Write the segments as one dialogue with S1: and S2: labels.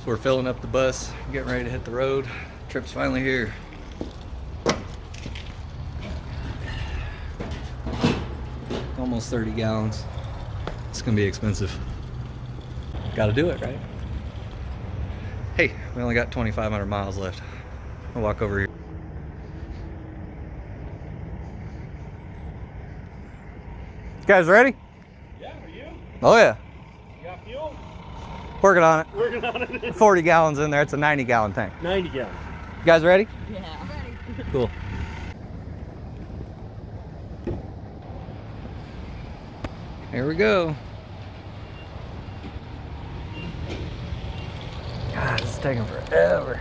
S1: we're filling up the bus, getting ready to hit the road. Trip's finally here. Almost 30 gallons. It's gonna be expensive. Gotta do it, right? Hey, we only got 2,500 miles left. I'll walk over here. You guys ready?
S2: Yeah, are you?
S1: Oh yeah.
S2: You got fuel?
S1: Working on it.
S2: Working on it.
S1: 40 gallons in there. It's a 90-gallon tank.
S2: 90 gallons.
S1: You guys ready?
S3: Yeah. Ready.
S1: Cool. Here we go. God, it's taking forever.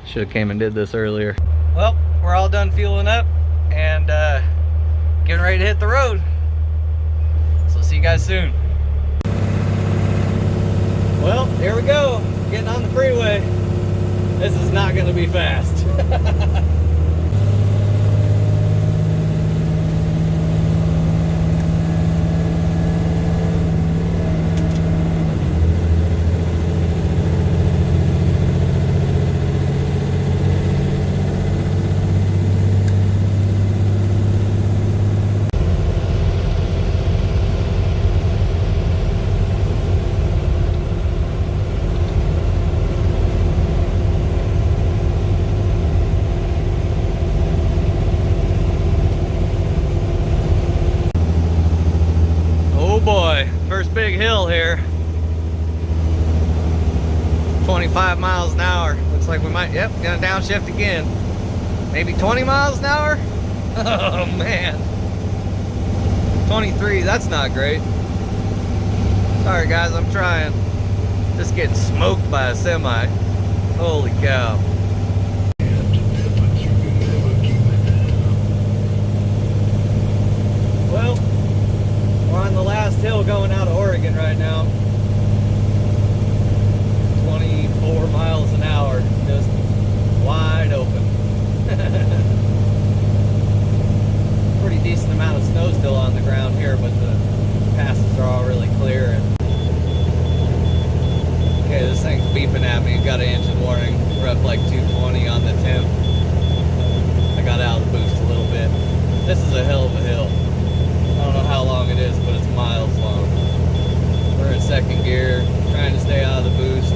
S1: Should have came and did this earlier. Well, we're all done fueling up and getting ready to hit the road. So see you guys soon. Well, here we go. Getting on the freeway. This is not going to be fast. Boy, first big hill here. 25 miles an hour. Looks like we might, yep, gonna downshift again. Maybe 20 miles an hour? Oh man. 23, that's not great. Sorry guys, I'm trying. Just getting smoked by a semi. Holy cow. Well, we're on the last hill going out of Oregon right now. 24 miles an hour, just wide open. Pretty decent amount of snow still on the ground here, but the passes are all really clear. Okay, this thing's beeping at me. Got an engine warning. We're up like 220 on the temp. I got out of the boost a little bit. This is a hell of a hill. I don't know how long it is, but it's miles long. We're in second gear, trying to stay out of the boost.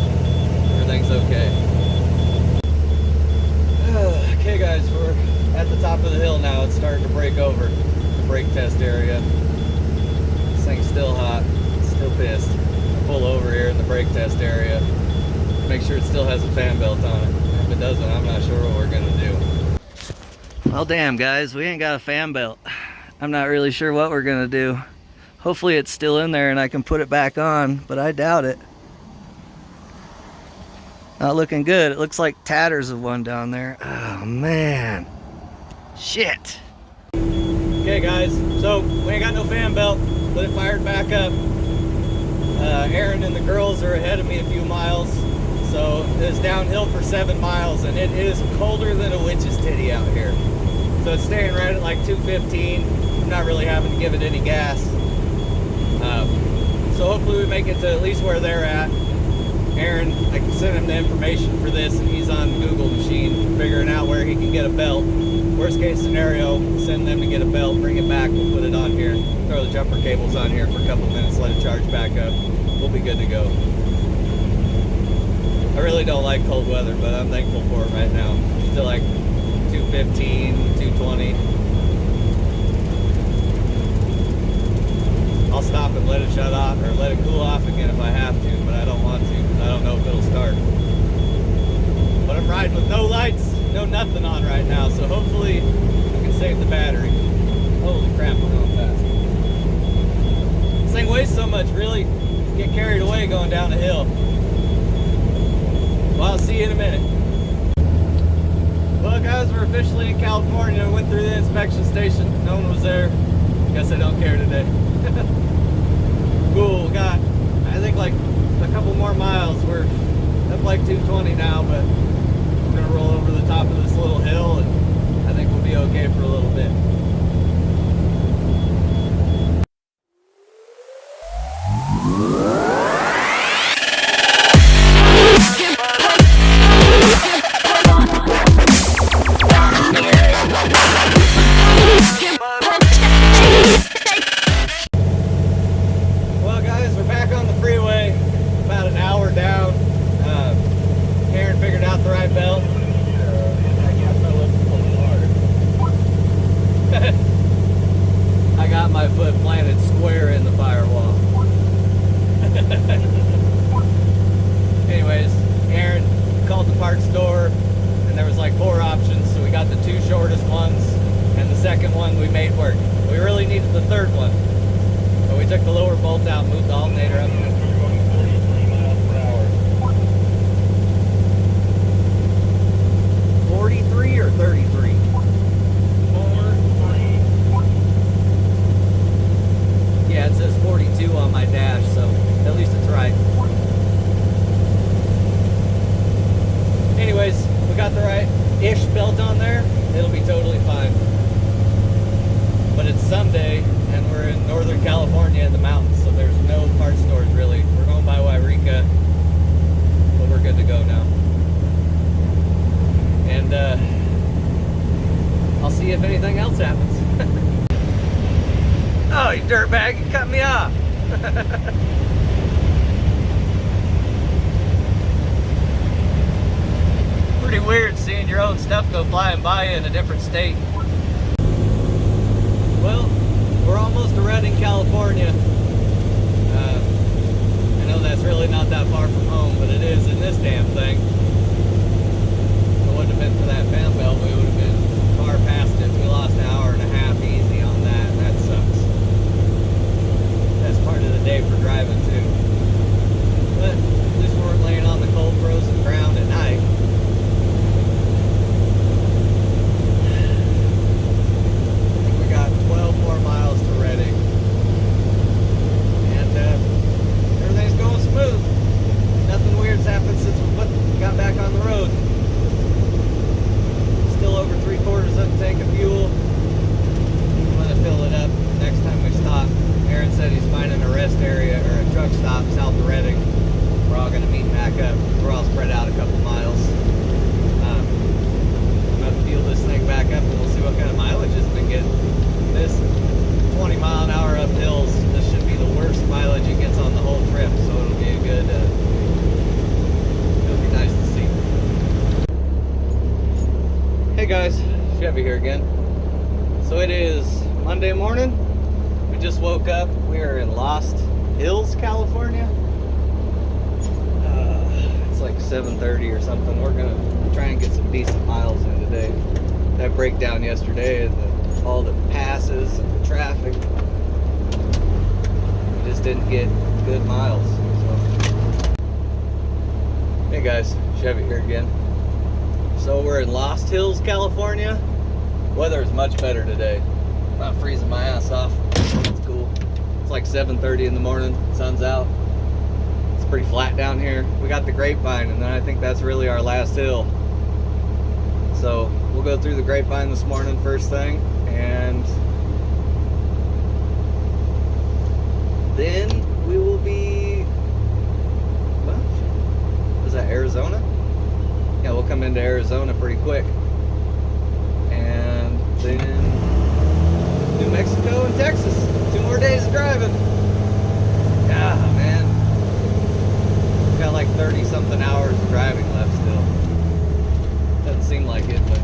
S1: Everything's okay. Okay guys, we're at the top of the hill now. It's starting to break over the brake test area. This thing's still hot, it's still pissed. I'll pull over here in the brake test area. Make sure it still has a fan belt on it. If it doesn't, I'm not sure what we're gonna do. Well damn guys, we ain't got a fan belt. I'm not really sure what we're gonna do. Hopefully it's still in there and I can put it back on, but I doubt it. Not looking good. It looks like tatters of one down there. Oh man. Shit. Okay guys, so we ain't got no fan belt, but it fired back up. Aaron and the girls are ahead of me a few miles. So it's downhill for 7 miles and it is colder than a witch's titty out here. So it's staying right at like 215. I'm not really having to give it any gas. So hopefully we make it to at least where they're at. Aaron, I can send him the information for this and he's on Google machine figuring out where he can get a belt. Worst case scenario, send them to get a belt, bring it back, we'll put it on here, throw the jumper cables on here for a couple minutes, let it charge back up. We'll be good to go. I really don't like cold weather, but I'm thankful for it right now. Still like 215, 220. I'll stop and let it shut off or let it cool off again if I have to, but I don't want to because I don't know if it'll start. But I'm riding with no lights, no nothing on right now, so hopefully I can save the battery. Holy crap, we're going fast. This thing weighs so much, really get carried away going down the hill. Well, I'll see you in a minute. Well guys, we're officially in California. We went through the inspection station. No one was there. Guess I don't care today. Cool, got, I think like a couple more miles. We're up like 220 now, but we're gonna roll over the top of this little hill and I think we'll be okay for a little bit. parts store, and there was like 4 options, so we got the 2 shortest ones, and the second one we made work. We really needed the 3rd one, but we took the lower bolt out, moved the alternator up.
S2: We're going 43 miles per hour.
S1: 43 or 33?
S2: 43.
S1: Yeah, it says 42 on my dash, so at least it's right. Anyways, we got the right-ish belt on there. It'll be totally fine. But it's Sunday, and we're in Northern California in the mountains, so there's no parts stores really. We're going by Wairika, but we're good to go now. And I'll see if anything else happens. Oh, you dirtbag, you cut me off. Pretty weird seeing your own stuff go flying by in a different state. Well, we're almost to Redding, California. I know that's really not that far from home, but it is in this damn thing. If it wouldn't have been for that fan belt, we would have been far past it. We lost an hour and a half easy on that, and that sucks. That's part of the day for driving too. But at least we weren't laying on the cold frozen ground at night. I think we got 12 more miles to Redding. And everything's going smooth. Nothing weird's happened since we got back on the road. Still over 3/4 of the tank of fuel. I'm gonna fill it up next time we stop. Aaron said he's finding a rest area or a truck stop south of Redding. We're all gonna meet back up. We're all spread out a couple miles. I'm gonna fuel this thing back up and we'll see what kind of mileage it's been getting. This 20-mile-an-hour up hills, this should be the worst mileage it gets on the whole trip, so it'll be a good, it'll be nice to see. Hey guys, Chevy here again. So it is Monday morning. We just woke up. We are in Lost Hills, California. It's like 7:30 or something. We're gonna try and get some decent miles in today. That breakdown yesterday and all the passes and the traffic, we just didn't get good miles. So. Hey guys, Chevy here again. So we're in Lost Hills, California. Weather is much better today. I'm not freezing my ass off. It's cool. It's like 7:30 in the morning. Sun's out. It's pretty flat down here. We got the Grapevine, and then I think that's really our last hill. So we'll go through the Grapevine this morning first thing, and then we will be, well, is that Arizona? Yeah, we'll come into Arizona pretty quick. And then New Mexico and Texas. 2 more days of driving. Ah, man. We've got like 30-something hours of driving left still. Doesn't seem like it, but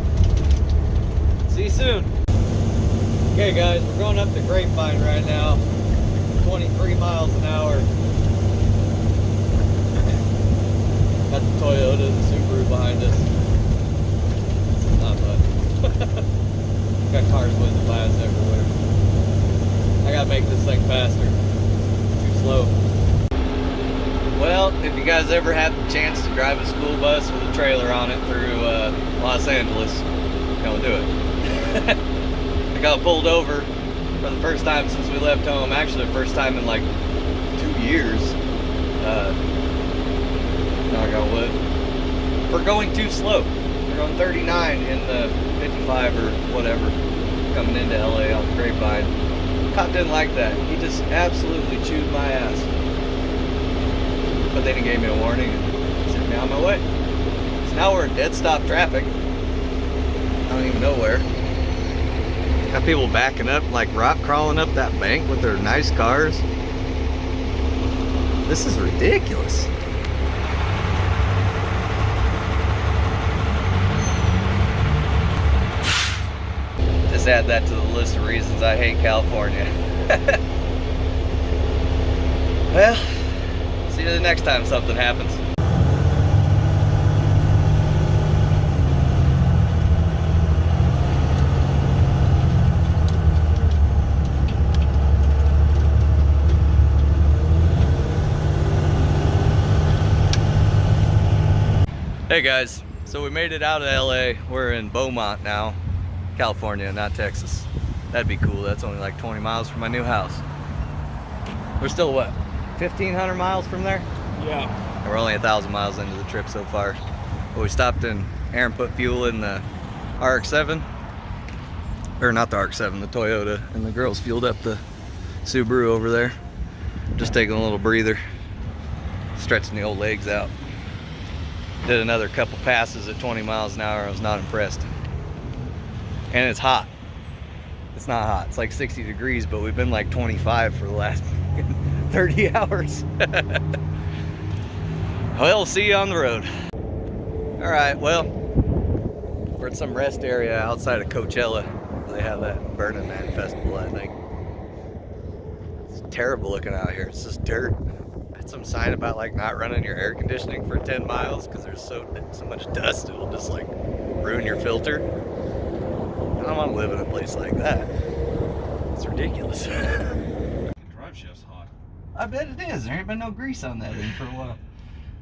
S1: see you soon. Okay, guys, we're going up the Grapevine right now. 23 miles an hour. Got the Toyota, the Subaru behind us. Not much. Got cars whizzing by us everywhere. I gotta make this thing faster. Too slow. Well, if you guys ever had the chance to drive a school bus with a trailer on it through Los Angeles, don't do it. I got pulled over for the first time since we left home. Actually, the first time in like 2 years. Knock on wood. For going too slow. We're going 39 in the 55 or whatever, coming into LA on the Grapevine. Cop didn't like that. He just absolutely chewed my ass. But then he gave me a warning and sent me on my way. So now we're in dead stop traffic. I don't even know where. Got people backing up, like rock crawling up that bank with their nice cars. This is ridiculous. Just add that to the list of reasons I hate California. Well, see you the next time something happens. Hey guys, so we made it out of LA. We're in Beaumont now, California, not Texas. That'd be cool. That's only like 20 miles from my new house. We're still what, 1,500 miles from there?
S2: Yeah.
S1: And we're only 1,000 miles into the trip so far. But we stopped in, Aaron put fuel in the RX-7, or not the RX-7, the Toyota, and the girls fueled up the Subaru over there. Just taking a little breather, stretching the old legs out. Did another couple passes at 20 miles an hour. I was not impressed. And it's hot. It's not hot. It's like 60 degrees, but we've been like 25 for the last 30 hours. Well, see you on the road. All right, well, we're at some rest area outside of Coachella. They have that Burning Man festival, I think. It's terrible looking out here. It's just dirt. Some sign about like not running your air conditioning for 10 miles because there's so much dust it'll just like ruin your filter. I don't want to live in a place like that. It's ridiculous.
S2: The drive shaft's hot.
S1: I bet it is. There ain't been no grease on that in for a while.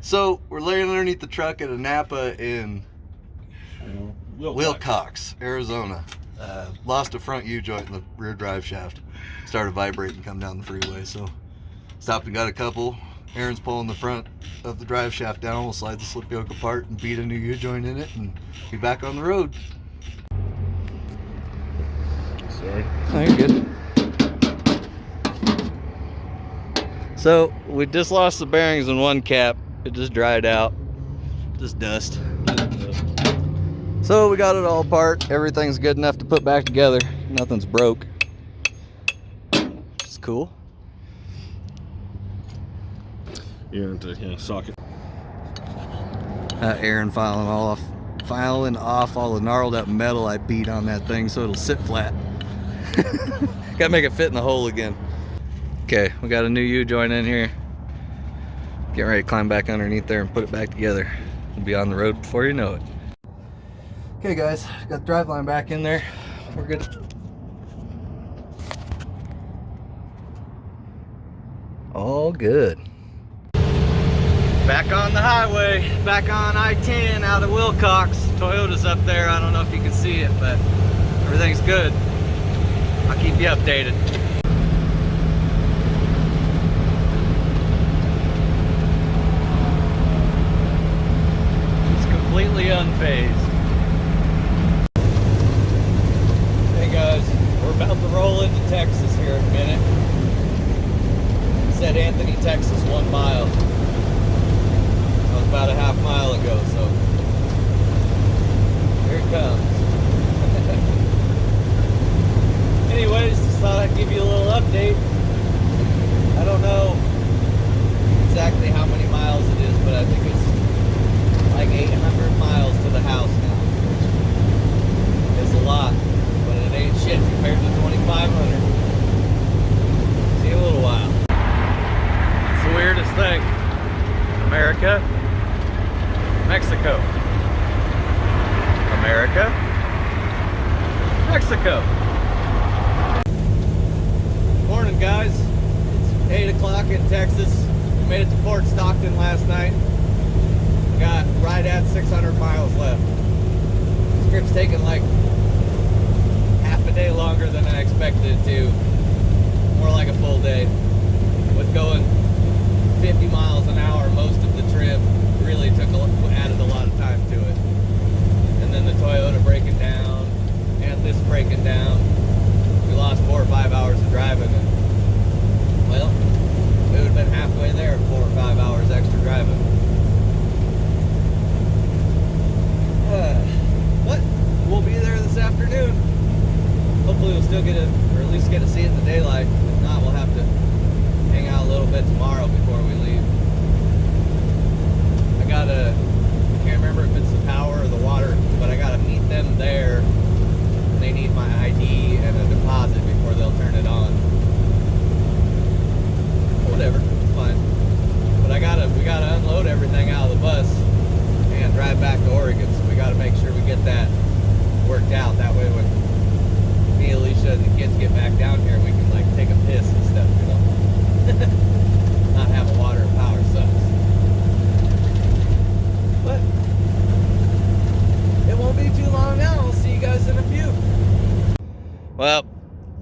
S1: So we're laying underneath the truck at a Napa in Wilcox, Arizona. Lost a front U-joint in the rear drive shaft. Started vibrating, come down the freeway. So stopped and got a couple. Aaron's pulling the front of the drive shaft down. We'll slide the slip yoke apart and beat a new U-joint in it and be back on the road.
S2: Sorry.
S1: Oh, you're good. So we just lost the bearings in one cap. It just dried out. Just dust. So we got it all apart. Everything's good enough to put back together. Nothing's broke. It's cool.
S2: You're into socket.
S1: Aaron filing off all the gnarled up metal I beat on that thing so it'll sit flat. Gotta make it fit in the hole again. Okay, we got a new U-joint in here. Getting ready to climb back underneath there and put it back together. We'll be on the road before you know it. Okay guys, got the driveline back in there. We're good. All good. Back on the highway, back on I-10 out of Wilcox. Toyota's up there. I don't know if you can see it, but everything's good. I'll keep you updated. It's completely unfazed. Hey guys, we're about to roll into Texas here in a minute. Said Anthony, Texas, 1 mile. That was about a half mile ago, so here it comes. Anyways, just thought I'd give you a little update. I don't know exactly how many miles it is, but I think it's like 800 miles to the house now. It's a lot, but it ain't shit compared to 2,500. See you in a little while. It's the weirdest thing. America, Mexico. America, Mexico. Morning guys, it's 8 o'clock in Texas. We made it to Fort Stockton last night. Got right at 600 miles left. This trip's taking like half a day longer than I expected it to. More like a full day. With going 50 miles an hour most of the trip, really added a lot of time to it. And then the Toyota breaking down, and this breaking down. We lost 4 or 5 hours of driving, and well, we would have been halfway there, 4 or 5 hours extra driving. But we'll be there this afternoon. Hopefully we'll still get it, or at least get to see it in the daylight. If not, we'll have to hang out a little bit tomorrow before we leave. I can't remember if it's the power or the water, but I gotta meet them there. They need my ID and a deposit before they'll turn it on. Whatever, it's fine. But we gotta unload everything out of the bus and drive back to Oregon, so we gotta make sure we get that worked out. That way when me, Alicia, and the kids get back down here, we can like take a piss and stuff, you know? Not having water and power sucks. But Well,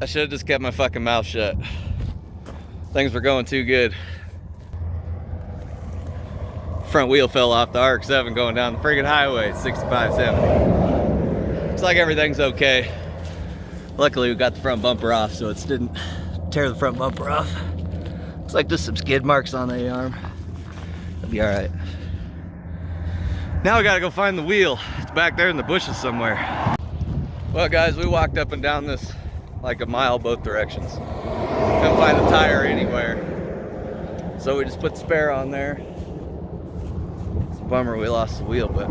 S1: I should have just kept my fucking mouth shut. Things were going too good. Front wheel fell off the RX-7 going down the friggin' highway, 65-70. Looks like everything's okay. Luckily, we got the front bumper off, so it didn't tear the front bumper off. Looks like just some skid marks on the arm. It'll be all right. Now we gotta go find the wheel. It's back there in the bushes somewhere. Well, guys, we walked up and down this like a mile both directions. Couldn't find the tire anywhere. So we just put the spare on there. It's a bummer we lost the wheel, but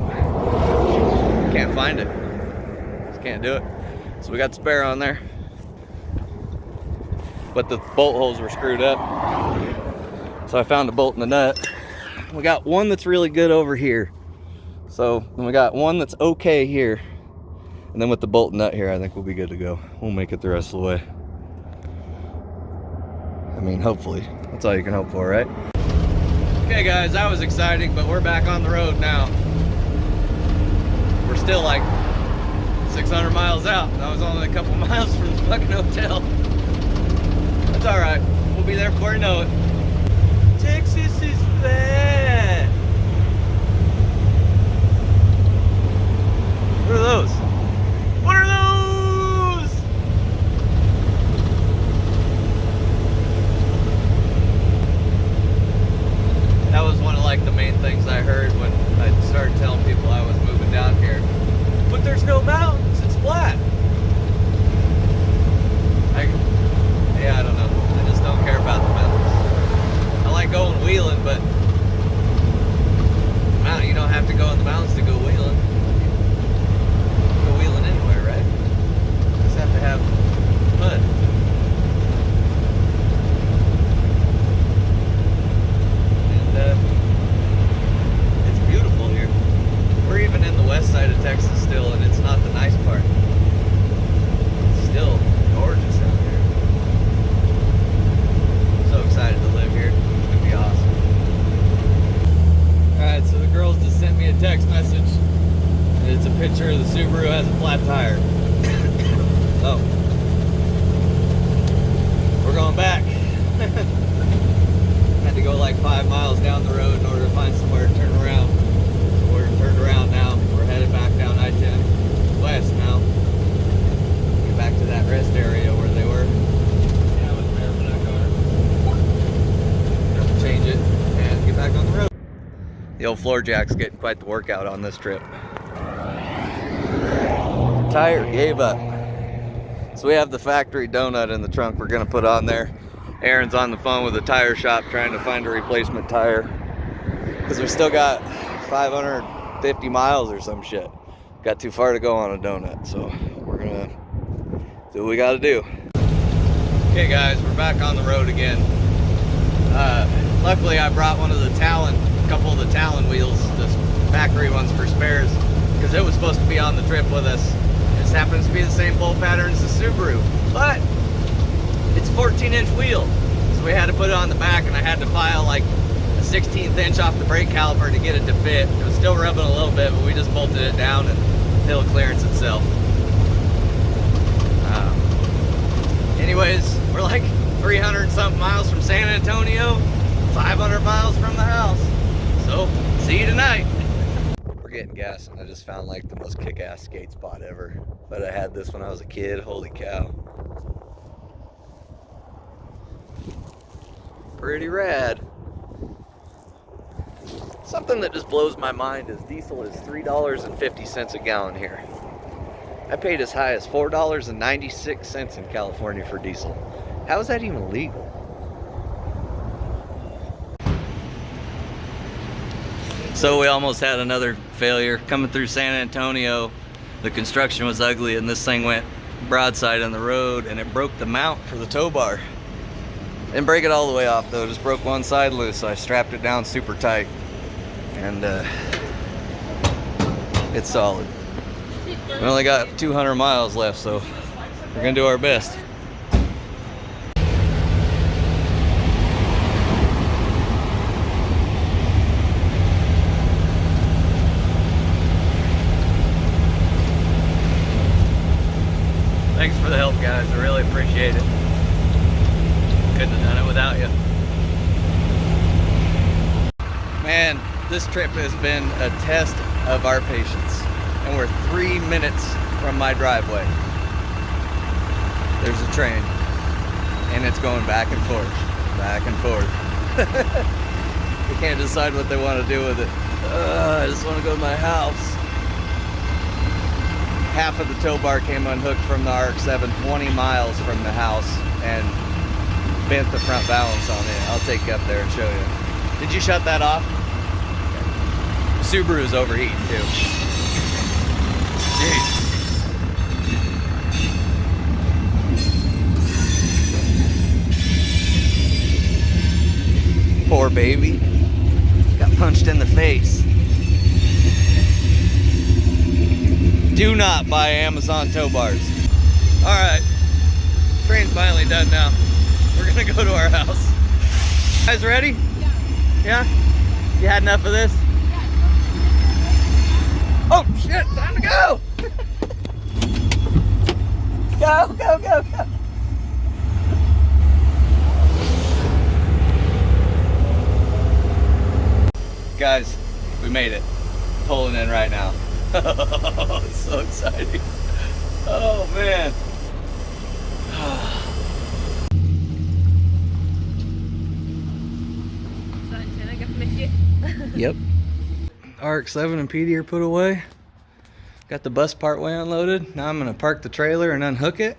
S1: can't find it. Just can't do it. So we got the spare on there. But the bolt holes were screwed up. So I found a bolt in the nut. We got one that's really good over here. So then we got one that's okay here. And then with the bolt nut here, I think we'll be good to go. We'll make it the rest of the way. I mean, hopefully. That's all you can hope for, right? Okay, guys, that was exciting, but we're back on the road now. We're still like 600 miles out. That was only a couple miles from the fucking hotel. That's all right. We'll be there before you know it. Texas is flat. What are those? What are those? That was one of like the main things I heard when I started telling people I was moving down here. But there's no mountains, it's flat. Yeah, I don't know. I just don't care about the mountains. I like going wheeling, but you don't have to go in the mountains to go wheeling. Go wheeling anywhere, right? You just have to have mud. And it's beautiful here. We're even in the west side of Texas still, and it's not the nice part. It's still gorgeous out here. So excited to live here. It's gonna be awesome. Alright, so the girls just sent me a text message. And it's a picture of the Subaru has a flat tire. So we're going back. Had to go like 5 miles down the road in order to find somewhere to turn around. So we're turned around now. We're headed back down I-10 west now. Get back to that rest area where they were. Yeah, I was there for that car. Change it and get back on the road. The old floor jack's getting quite the workout on this trip. Tire gave up. So we have the factory donut in the trunk we're gonna put on there. Aaron's on the phone with the tire shop trying to find a replacement tire. Because we still got 550 miles or some shit. Got too far to go on a donut, so we're gonna do what we gotta do. Okay guys, we're back on the road again. Luckily I brought one of the Talon, a couple of the Talon wheels, the factory ones for spares, because it was supposed to be on the trip with us. It just happens to be the same bolt pattern as the Subaru, but it's a 14-inch wheel, so we had to put it on the back, and I had to file like a 16th inch off the brake caliper to get it to fit. It was still rubbing a little bit, but we just bolted it down and it'll clearance itself. Anyways, we're like 300 something miles from San Antonio, 500 miles from the house. So, see you tonight. We're getting gas, and I just found like the most kick-ass skate spot ever. But I had this when I was a kid, holy cow. Pretty rad. Something that just blows my mind is diesel is $3.50 a gallon here. I paid as high as $4.96 in California for diesel. How is that even legal? So we almost had another failure coming through San Antonio. The construction was ugly and this thing went broadside on the road and it broke the mount for the tow bar. Didn't break it all the way off though, just broke one side loose, so I strapped it down super tight. And it's solid. We only got 200 miles left, so we're gonna do our best. Thanks for the help, guys. guys. I really appreciate it. Couldn't have done it without you. Man, this trip has been a test of our patience. And we're 3 minutes from my driveway. There's a train. And it's going back and forth. Back and forth. They can't decide what they want to do with it. I just want to go to my house. Half of the tow bar came unhooked from the RX-7 20 miles from the house and bent the front balance on it. I'll take you up there and show you. Did you shut that off? The Subaru's overheating too. Jeez. Poor baby. Got punched in the face. Do not buy Amazon tow bars. All right, train's finally done now. We're gonna go to our house. You guys ready? Yeah. You had enough of this? Oh shit, time to go! Go, go, go, go. Guys, we made it. Pulling in right now. Oh, it's so exciting. Oh, man. Yep. RX-7 and PD are put away. Got the bus partway unloaded. Now I'm going to park the trailer and unhook it.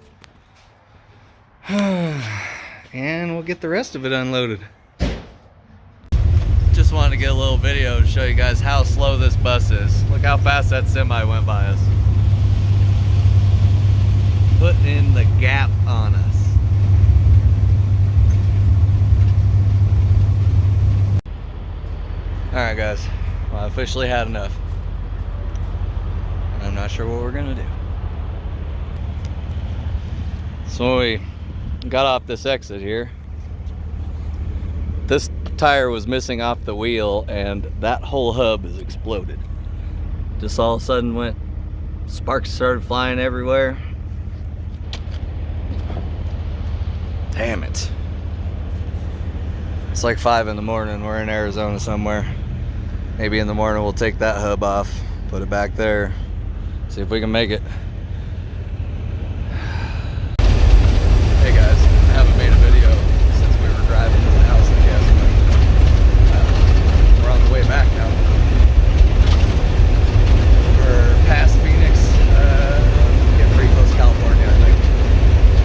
S1: And we'll get the rest of it unloaded. Just wanted to get a little video to show you guys how slow this bus is. Look how fast that semi went by us. Putting in the gap on us. Alright guys, well, I officially had enough. I'm not sure what we're gonna do. So we got off this exit here. This tire was missing off the wheel and that whole hub has exploded. Just all of a sudden went, sparks started flying everywhere. Damn it. It's like 5 in the morning, we're in Arizona somewhere. Maybe in the morning we'll take that hub off, put it back there, see if we can make it. Hey guys, I haven't made a video since we were driving to the house, I guess. We're on the way back now. We're past Phoenix, getting pretty close to California, I think.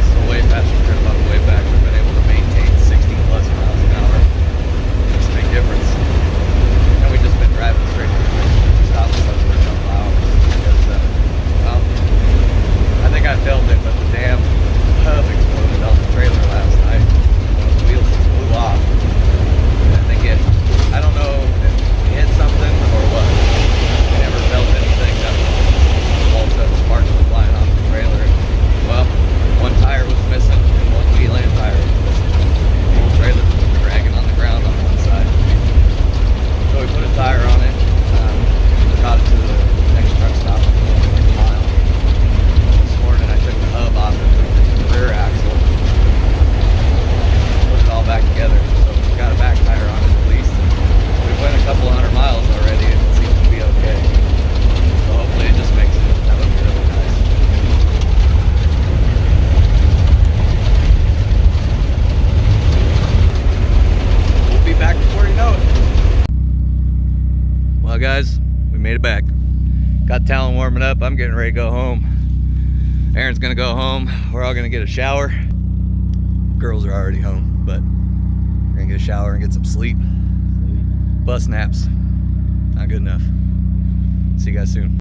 S1: It's a way faster trip on the way back. We've been able to maintain 60 plus miles an hour. It's a big difference. And we've just been driving straight through the stop signs for a couple hours. Because, well, I think I filmed it, but the damn hub exploded on the trailer last night. One of the wheels just blew off. I think I don't know if it hit something or what. I never felt anything. All of a sudden sparks were flying off the trailer. Well, one tire was missing and one wheel and tire was missing. The whole trailer was dragging on the ground on one side. So we put a tire on it, got it to the next truck stop, like a mile. This morning I took the hub off and moved it to the rear axle. Put it all back together. So we got a back tire on it at least. We went a couple 100 miles already and it seems to be okay. So hopefully it just makes it. That would be really nice. We'll be back before you know it. Well guys, we made it back. Got Talon warming up. I'm getting ready to go home. Aaron's gonna go home. We're all gonna get a shower. Girls are already home, but we're gonna get a shower and get some sleep. Bus naps, not good enough. See you guys soon.